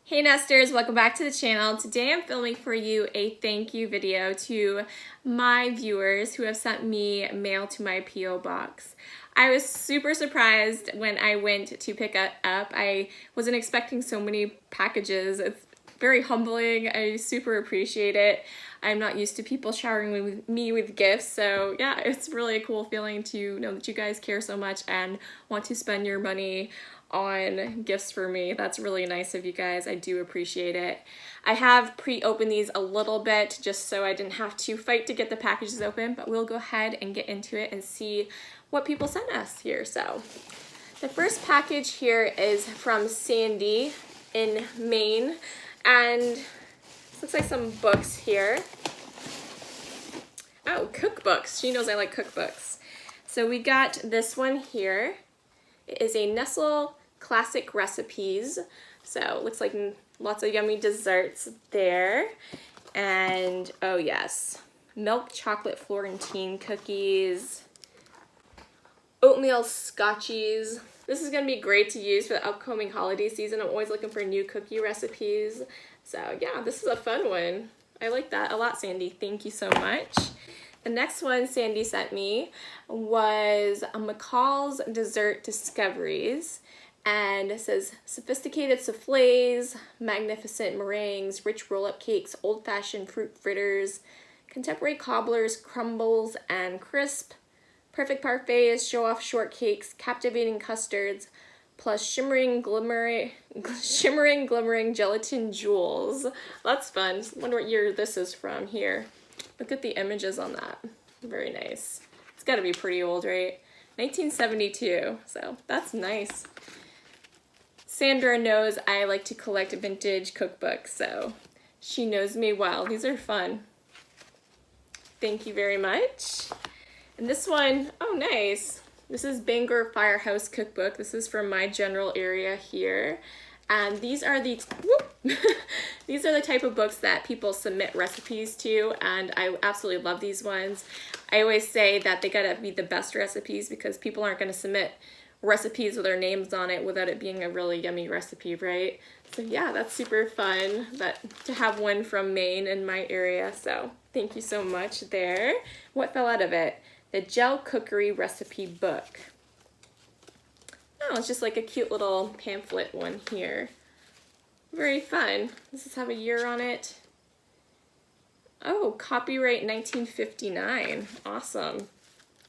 Hey Nesters, welcome back to the channel. Today I'm filming for you a thank you video to my viewers who have sent me mail to my P.O. box. I was super surprised when I went to pick it up. I wasn't expecting so many packages. It's very humbling. I super appreciate it. I'm not used to people showering me with gifts, so yeah, it's really a cool feeling to know that you guys care so much and want to spend your money on gifts for me. That's really nice of you guys. I do appreciate it. I have pre-opened these a little bit just so I didn't have to fight to get the packages open, but we'll go ahead and get into it and see what people sent us here. So the first package here is from Sandy in Maine, and this looks like some books here. Oh, cookbooks. She knows I like cookbooks. So we got this one here. It is a Nestle Classic Recipes. So it looks like lots of yummy desserts there. And oh yes, milk chocolate Florentine cookies, oatmeal scotchies. This is gonna be great to use for the upcoming holiday season. I'm always looking for new cookie recipes. So yeah, this is a fun one. I like that a lot, Sandy. Thank you so much. The next one Sandy sent me was a McCall's Dessert Discoveries, and it says sophisticated souffles, magnificent meringues, rich roll-up cakes, old-fashioned fruit fritters, contemporary cobblers, crumbles and crisp, perfect parfaits, show-off shortcakes, captivating custards, plus shimmering, glimmering gelatin jewels. That's fun. Wonder what year this is from here. Look at the images on that. Very nice. It's got to be pretty old, right? 1972, so that's nice. Sandra knows I like to collect vintage cookbooks, so she knows me well. These are fun. Thank you very much. And this one, oh nice. This is Bangor Firehouse Cookbook. This is from my general area here. And these are the these are the type of books that people submit recipes to, and I absolutely love these ones. I always say that they gotta be the best recipes because people aren't gonna submit recipes with their names on it without it being a really yummy recipe, right? So yeah, that's super fun to have one from Maine in my area. So thank you so much there. What fell out of it? The Gel Cookery Recipe Book. Oh, it's just like a cute little pamphlet one here. Very fun. Does this have a year on it? Oh, copyright 1959. Awesome.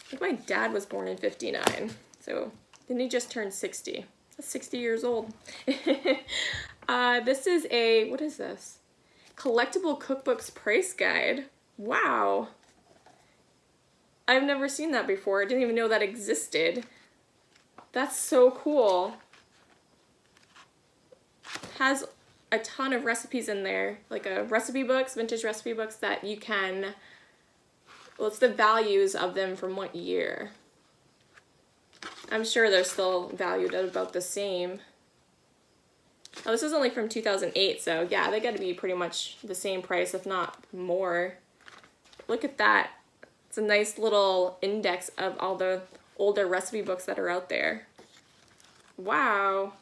I think my dad was born in 59. So didn't he just turn 60? That's 60 years old. This is a, what is this? Collectible Cookbooks Price Guide. Wow. I've never seen that before. I didn't even know that existed. That's so cool. Has a ton of recipes in there, like recipe books, vintage recipe books that you can, well, it's the values of them from what year. I'm sure they're still valued at about the same. Oh, this is only from 2008, so yeah, they got to be pretty much the same price, if not more. Look at that. It's a nice little index of all the older recipe books that are out there. Wow.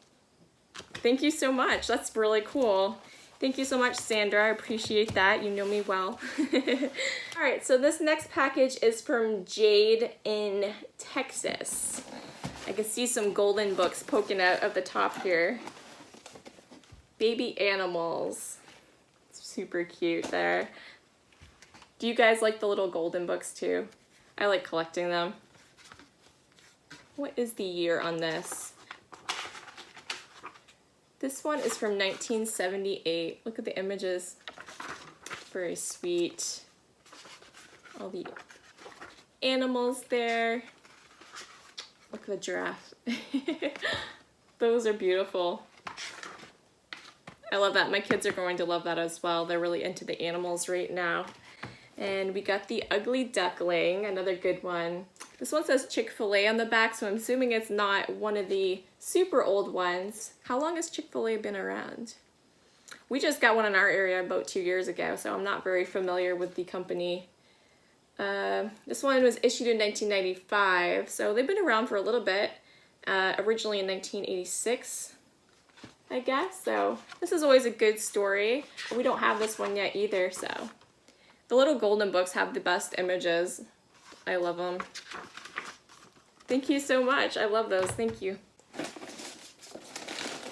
Thank you so much. That's really cool. Thank you so much, Sandra. I appreciate that. You know me well. All right, so this next package is from Jade in Texas. I can see some golden books poking out of the top here. Baby animals. Super cute there. Do you guys like the little golden books too? I like collecting them. What is the year on this? This one is from 1978. Look at the images. Very sweet. All the animals there. Look at the giraffe. Those are beautiful. I love that. My kids are going to love that as well. They're really into the animals right now. And we got the Ugly Duckling, another good one. This one says Chick-fil-A on the back, so I'm assuming it's not one of the super old ones. How long has Chick-fil-A been around? We just got one in our area about 2 years ago, so I'm not very familiar with the company. This one was issued in 1995, so they've been around for a little bit. Originally in 1986. I guess. So this is always a good story. We don't have this one yet either, so. The little golden books have the best images. I love them. Thank you so much. I love those. Thank you.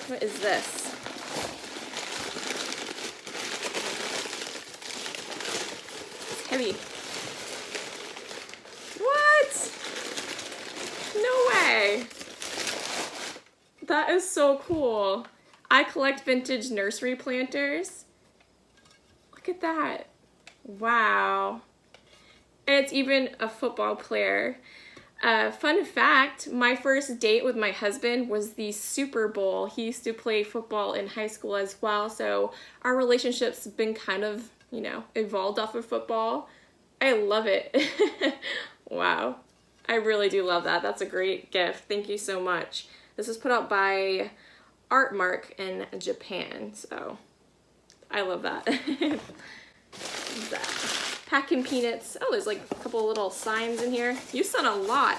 What is this? It's heavy. What? No way. That is so cool. I collect vintage nursery planters. Look at that. Wow. And it's even a football player. Fun fact, my first date with my husband was the Super Bowl. He used to play football in high school as well, so our relationship's been kind of, you know, evolved off of football. I love it. Wow. I really do love that. That's a great gift. Thank you so much. This was put out by Artmark in Japan, so I love that. What's that? Packing peanuts. Oh, there's like a couple little signs in here. You sent a lot.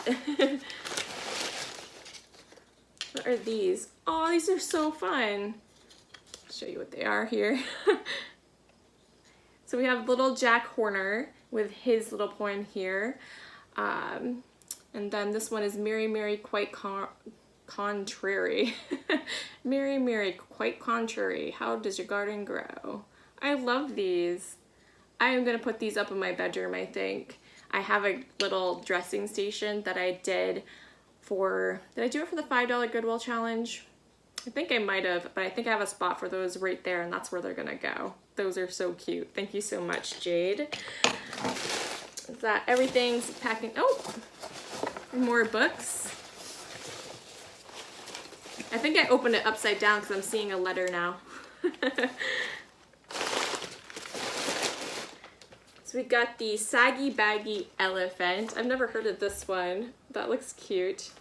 What are these? Oh, these are so fun. I'll show you what they are here. So we have little Jack Horner with his little poem here. And then this one is Mary, Mary, quite contrary. Mary, Mary, quite contrary. How does your garden grow? I love these. I am gonna put these up in my bedroom, I think. I have a little dressing station that I did for, did I do it for the $5 Goodwill challenge? I think I might have, but I think I have a spot for those right there, and that's where they're gonna go. Those are so cute. Thank you so much, Jade. Is that everything's packing? Oh, more books. I think I opened it upside down because I'm seeing a letter now. So we got the Saggy Baggy Elephant. I've never heard of this one. That looks cute.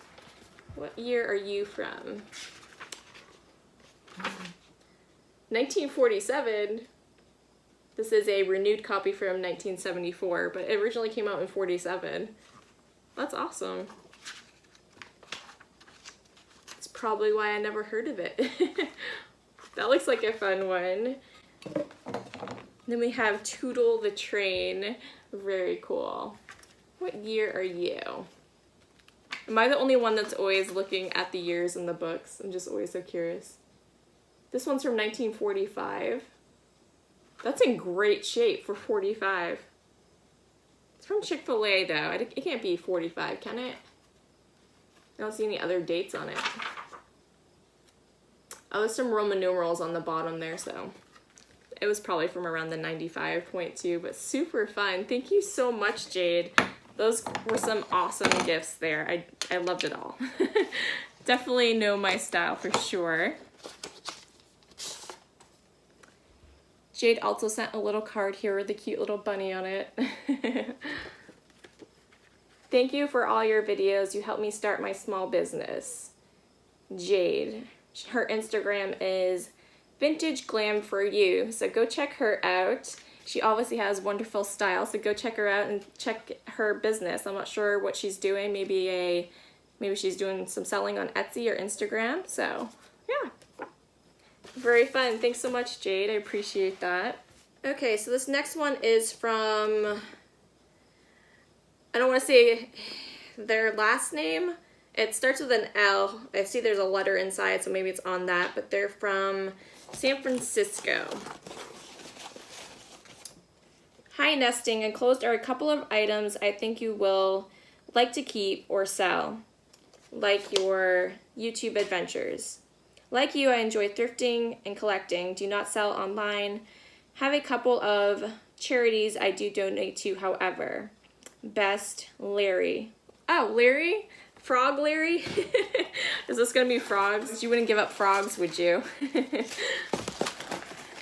What year are you from? 1947. This is a renewed copy from 1974, but it originally came out in 47. That's awesome. That's probably why I never heard of it. That looks like a fun one. Then we have Tootle the Train. Very cool. What year are you? Am I the only one that's always looking at the years in the books? I'm just always so curious. This one's from 1945. That's in great shape for 45. It's from Chick-fil-A though. It can't be 45, can it? I don't see any other dates on it. Oh, there's some Roman numerals on the bottom there, so it was probably from around the 95.2, but super fun. Thank you so much, Jade. Those were some awesome gifts there. I loved it all. Definitely know my style for sure. Jade also sent a little card here with a cute little bunny on it. Thank you for all your videos. You helped me start my small business. Jade. Her Instagram is Vintage Glam For You, so go check her out. She obviously has wonderful style, so go check her out and check her business. I'm not sure what she's doing. Maybe she's doing some selling on Etsy or Instagram. So yeah, very fun. Thanks so much, Jade. I appreciate that. Okay, so this next one is from, I don't want to say their last name. It starts with an L. I see there's a letter inside, so maybe it's on that, but they're from San Francisco. Hi, Nesting. Enclosed are a couple of items I think you will like to keep or sell, like your YouTube adventures. Like you, I enjoy thrifting and collecting. Do not sell online. Have a couple of charities I do donate to, however. Best, Larry. Oh, Larry? Frog Larry? Is this gonna be frogs? You wouldn't give up frogs, would you?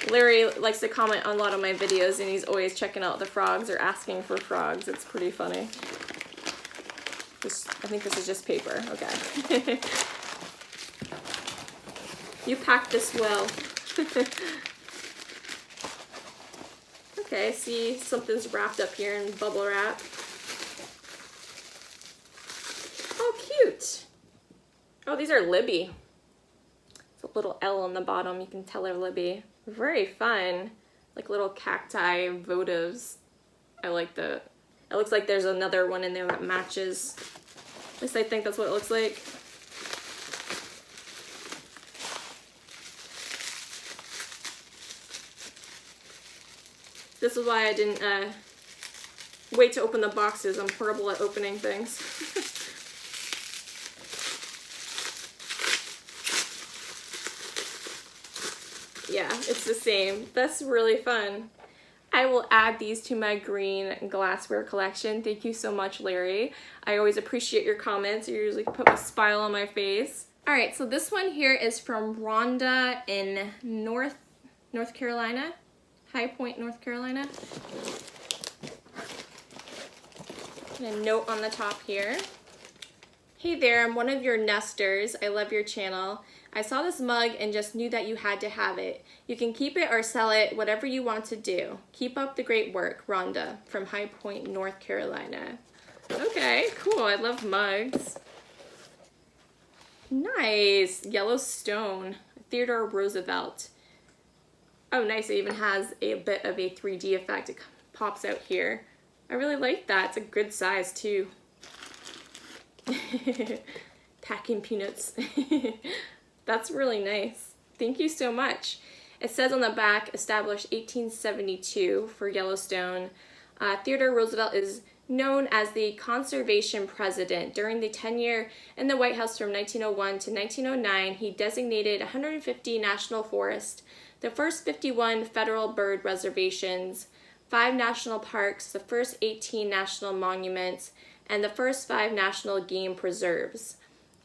Larry likes to comment on a lot of my videos, and he's always checking out the frogs or asking for frogs. It's pretty funny. I think this is just paper. Okay. You packed this well. Okay, I see something's wrapped up here in bubble wrap. Oh, cute. Oh, these are Libby. So little L on the bottom. You can tell her Libby. Very fun. Like little cacti votives. I like the, it looks like there's another one in there that matches. At least I think that's what it looks like. This is why I didn't wait to open the boxes. I'm horrible at opening things. Yeah, it's the same. That's really fun. I will add these to my green glassware collection. Thank you so much, Larry. I always appreciate your comments. You usually put a smile on my face. All right, so this one here is from Rhonda in North Carolina, High Point, North Carolina. And a note on the top here. Hey there, I'm one of your nesters. I love your channel. I saw this mug and just knew that you had to have it. You can keep it or sell it, whatever you want to do. Keep up the great work, Rhonda from High Point, North Carolina. Okay, cool. I love mugs. Nice. Yellowstone. Theodore Roosevelt. Oh, nice. It even has a bit of a 3D effect. It pops out here. I really like that. It's a good size, too. Packing peanuts. That's really nice. Thank you so much. It says on the back, established 1872 for Yellowstone. Theodore Roosevelt is known as the conservation president. During the tenure in the White House from 1901 to 1909, he designated 150 national forests, the first 51 federal bird reservations, 5 national parks, the first 18 national monuments, and the first 5 national game preserves,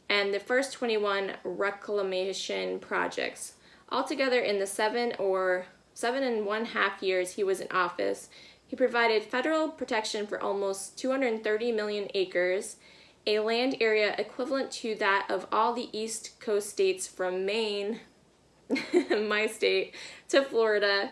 and the first 21 reclamation projects. Altogether, in the 7.5 years he was in office, he provided federal protection for almost 230 million acres, a land area equivalent to that of all the East Coast states from Maine, my state, to Florida.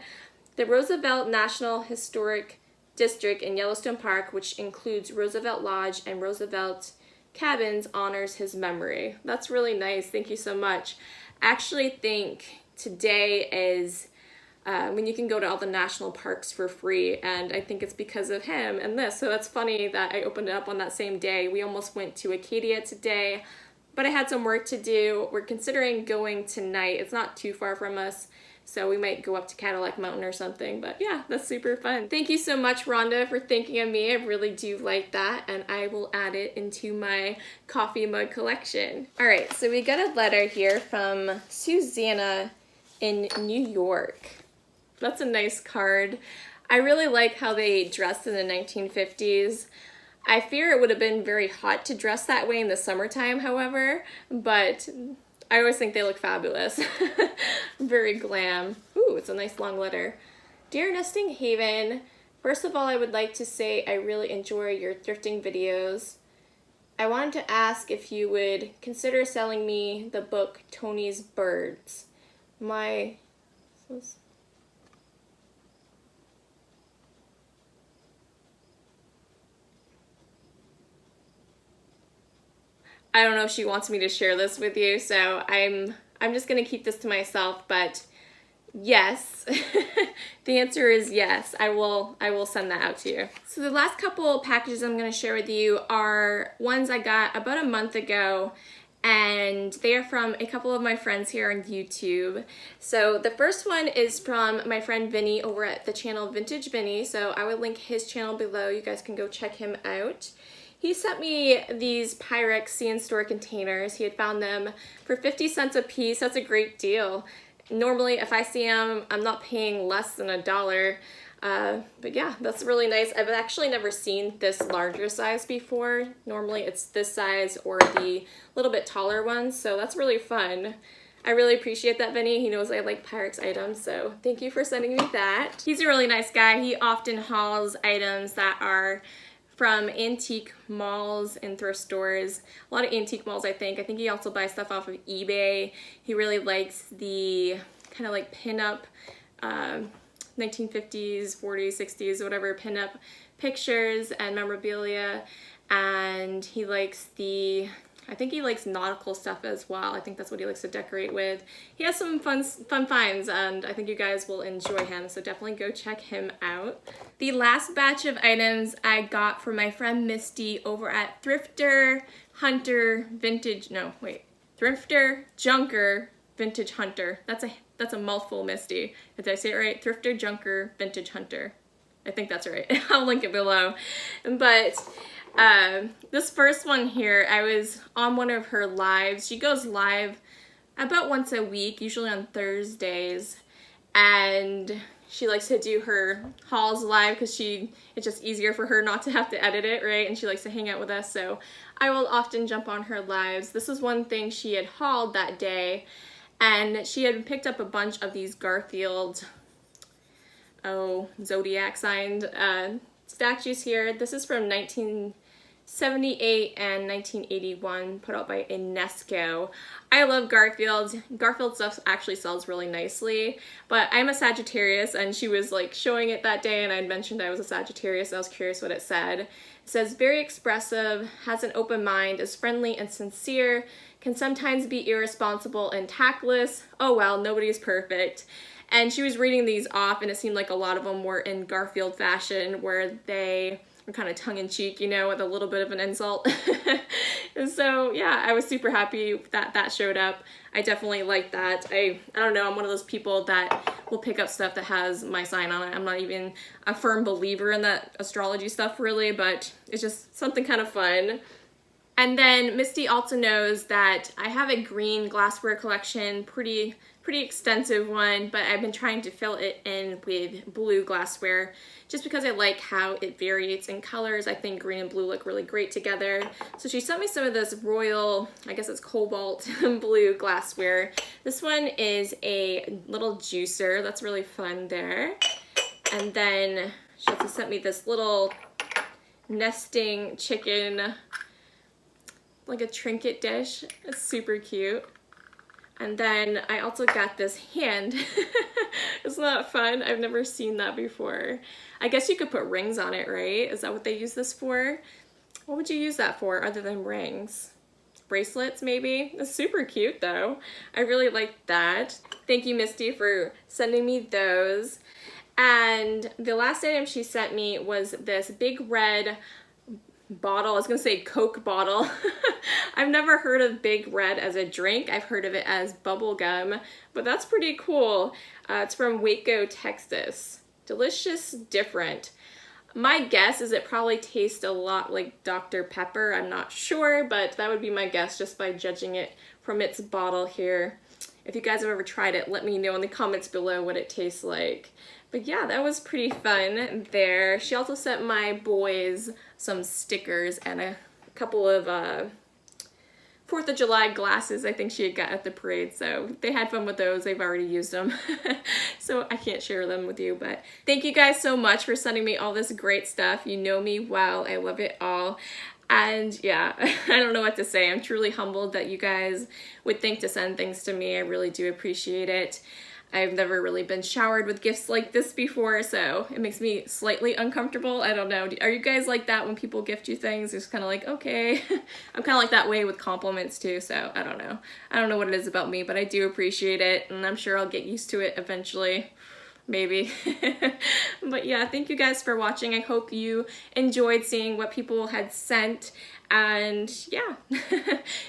The Roosevelt National Historic District in Yellowstone Park, which includes Roosevelt Lodge and Roosevelt Cabins, honors his memory. That's really nice. Thank you so much. I actually think today is when you can go to all the national parks for free, and I think it's because of him and this. So that's funny that I opened it up on that same day. We almost went to Acadia today, but I had some work to do. We're considering going tonight. It's not too far from us, so we might go up to Cadillac Mountain or something. But yeah, that's super fun. Thank you so much, Rhonda, for thinking of me. I really do like that, and I will add it into my coffee mug collection. All right, so we got a letter here from Susanna in New York. That's a nice card. I really like how they dressed in the 1950s. I fear it would have been very hot to dress that way in the summertime, however, but I always think they look fabulous. Very glam. Ooh, it's a nice long letter. Dear Nesting Haven, first of all, I would like to say I really enjoy your thrifting videos. I wanted to ask if you would consider selling me the book Tony's Birds. I don't know if she wants me to share this with you, so I'm just gonna keep this to myself, but yes. The answer is yes. I will send that out to you. So the last couple packages I'm gonna share with you are ones I got about a month ago, and they are from a couple of my friends here on YouTube. So the first one is from my friend Vinny over at the channel Vintage Vinny, so I will link his channel below. You guys can go check him out. He sent me these Pyrex See in Store containers. He had found them for 50 cents a piece. That's a great deal. Normally, if I see them, I'm not paying less than $1. But yeah, that's really nice. I've actually never seen this larger size before. Normally, it's this size or the little bit taller ones, so that's really fun. I really appreciate that, Vinny. He knows I like Pyrex items, so thank you for sending me that. He's a really nice guy. He often hauls items that are from antique malls and thrift stores. A lot of antique malls, I think. I think he also buys stuff off of eBay. He really likes the kind of like pin-up 1950s, 40s, 60s, whatever, pin-up pictures and memorabilia. And he likes the I think he likes nautical stuff as well. I think that's what he likes to decorate with. He has some fun finds, and I think you guys will enjoy him, so definitely go check him out. The last batch of items I got from my friend Misty over at Thrifter Junker Vintage Hunter. That's a mouthful, Misty. Did I say it right? Thrifter Junker Vintage Hunter. I think that's right. I'll link it below. But this first one here, I was on one of her lives. She goes live about once a week, usually on Thursdays, and she likes to do her hauls live because it's just easier for her not to have to edit it, right? And she likes to hang out with us, so I will often jump on her lives. This is one thing she had hauled that day, and she had picked up a bunch of these Garfield, zodiac signed statues here. This is from 1978 and 1981, put out by Inesco. I love Garfield. Garfield stuff actually sells really nicely, but I'm a Sagittarius, and she was like showing it that day, and I'd mentioned I was a Sagittarius, and I was curious what it said. It says, very expressive, has an open mind, is friendly and sincere, can sometimes be irresponsible and tactless. Oh well, nobody's perfect. And she was reading these off, and it seemed like a lot of them were in Garfield fashion, where they were kind of tongue-in-cheek, you know, with a little bit of an insult. And so, yeah, I was super happy that that showed up. I definitely like that. I don't know, I'm one of those people that will pick up stuff that has my sign on it. I'm not even a firm believer in that astrology stuff, really, but it's just something kind of fun. And then Misty also knows that I have a green glassware collection, pretty extensive one, but I've been trying to fill it in with blue glassware just because I like how it varies in colors. I think green and blue look really great together. So she sent me some of this royal, I guess it's cobalt blue glassware. This one is a little juicer. That's really fun there. And then she also sent me this little nesting chicken, like a trinket dish. It's super cute. And then I also got this hand. Isn't that fun? I've never seen that before. I guess you could put rings on it, right? Is that what they use this for? What would you use that for other than rings? Bracelets, maybe? It's super cute, though. I really like that. Thank you, Misty, for sending me those. And the last item she sent me was this big red bottle. I was gonna say Coke bottle. I've never heard of Big Red as a drink. I've heard of it as bubble gum, but that's pretty cool. It's from Waco, Texas. Delicious, different. My guess is it probably tastes a lot like Dr. Pepper. I'm not sure, but that would be my guess just by judging it from its bottle here. If you guys have ever tried it, let me know in the comments below what it tastes like. But yeah, that was pretty fun there. She also sent my boys some stickers and a couple of 4th of July glasses I think she had got at the parade, so they had fun with those. They've already used them, so I can't share them with you, but thank you guys so much for sending me all this great stuff. You know me well. I love it all. And yeah, I don't know what to say. I'm truly humbled that you guys would think to send things to me. I really do appreciate it. I've never really been showered with gifts like this before, so it makes me slightly uncomfortable. I don't know. Are you guys like that when people gift you things? It's kind of like, okay. I'm kind of like that way with compliments too, so I don't know. I don't know what it is about me, but I do appreciate it, and I'm sure I'll get used to it eventually. Maybe. But yeah, thank you guys for watching. I hope you enjoyed seeing what people had sent. And yeah,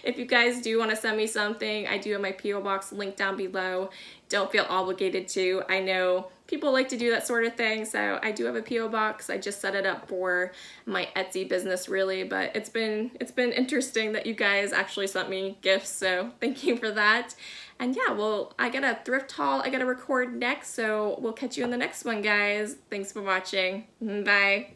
if you guys do want to send me something, I do have my P.O. box linked down below. Don't feel obligated to. I know people like to do that sort of thing, so I do have a P.O. box. I just set it up for my Etsy business, really, but it's been interesting that you guys actually sent me gifts, so thank you for that. And yeah, well, I got a thrift haul I gotta record next, so we'll catch you in the next one, guys. Thanks for watching. Bye.